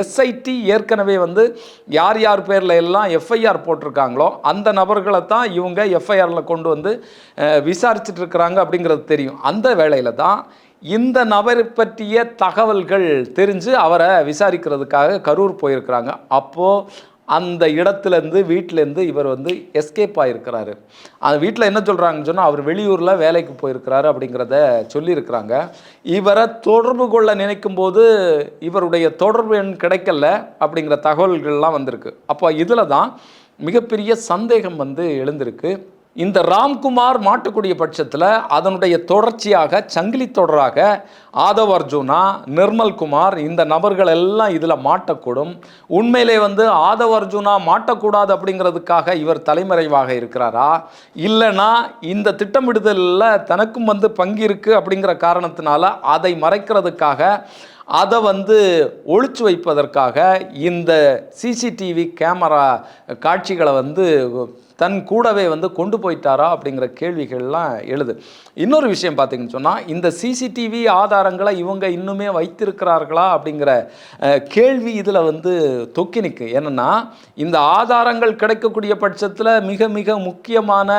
SID ஏற்கனவே வந்து யார் யார் பேரில் எல்லாம் எஃப்ஐஆர் போட்டிருக்காங்களோ அந்த நபர்களை தான் இவங்க எஃப்ஐஆரில் கொண்டு வந்து விசாரிச்சுட்டு இருக்கிறாங்க அப்படிங்கிறது தெரியும். அந்த வேளையில் தான் இந்த நபரை பற்றிய தகவல்கள் தெரிஞ்சு அவரை விசாரிக்கிறதுக்காக கரூர் போயிருக்கிறாங்க. அப்போது அந்த இடத்துலேருந்து வீட்டிலேருந்து இவர் வந்து எஸ்கேப் ஆகிருக்கிறாரு. அந்த வீட்டில் என்ன சொல்கிறாங்கன்னு சொன்னால் அவர் வெளியூரில் வேலைக்கு போயிருக்கிறாரு அப்படிங்கிறத சொல்லியிருக்கிறாங்க. இவரை தொடர்பு கொள்ள நினைக்கும் போது இவருடைய தொடர்பு எண் கிடைக்கல அப்படிங்கிற தகவல்கள்லாம் வந்திருக்கு. அப்போ இதில் தான் மிகப்பெரிய சந்தேகம் வந்து எழுந்திருக்கு. இந்த ராம்குமார் மாட்டக்கூடிய பட்சத்தில் அதனுடைய தொடர்ச்சியாக சங்கிலி தொடராக ஆதவ் அர்ஜுனா, நிர்மல்குமார் இந்த நபர்கள் எல்லாம் இதில் மாட்டக்கூடும். உண்மையிலே வந்து ஆதவ் அர்ஜுனா மாட்டக்கூடாது அப்படிங்கிறதுக்காக இவர் தலைமறைவாக இருக்கிறாரா, இல்லைனா இந்த திட்டமிடுதலில் தனக்கும் வந்து பங்கு இருக்குது அப்படிங்கிற காரணத்தினால அதை மறைக்கிறதுக்காக அதை வந்து ஒழிச்சு வைப்பதற்காக இந்த சிசிடிவி கேமரா காட்சிகளை வந்து தன் கூடவே வந்து கொண்டு போயிட்டாரா அப்படிங்கிற கேள்விகள்லாம் எழுது. இன்னொரு விஷயம் பார்த்தீங்கன்னு சொன்னால் இந்த சிசிடிவி ஆதாரங்களை இவங்க இன்னுமே வைத்திருக்கிறார்களா அப்படிங்கிற கேள்வி இதில் வந்து தொக்கி நிற்கு. ஏன்னா இந்த ஆதாரங்கள் கிடைக்கக்கூடிய பட்சத்தில் மிக மிக முக்கியமான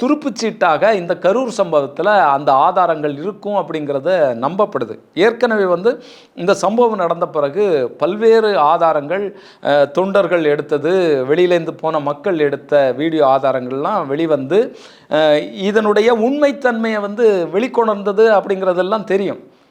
துருப்புச்சீட்டாக இந்த கரூர் சம்பவத்தில் அந்த ஆதாரங்கள் இருக்கும் அப்படிங்கிறத நம்பப்படுது. ஏற்கனவே வந்து இந்த சம்பவம் நடந்த பிறகு பல்வேறு ஆதாரங்கள் தொண்டர்கள் எடுத்தது, வெளியிலேருந்து போன மக்கள் எடுத்த வீடியோ ஆதாரங்கள்லாம் வெளிவந்து இதனுடைய உண்மைத்தன்மையை வந்து வெளிக்கொணர்ந்தது அப்படிங்கிறதெல்லாம் தெரியும்.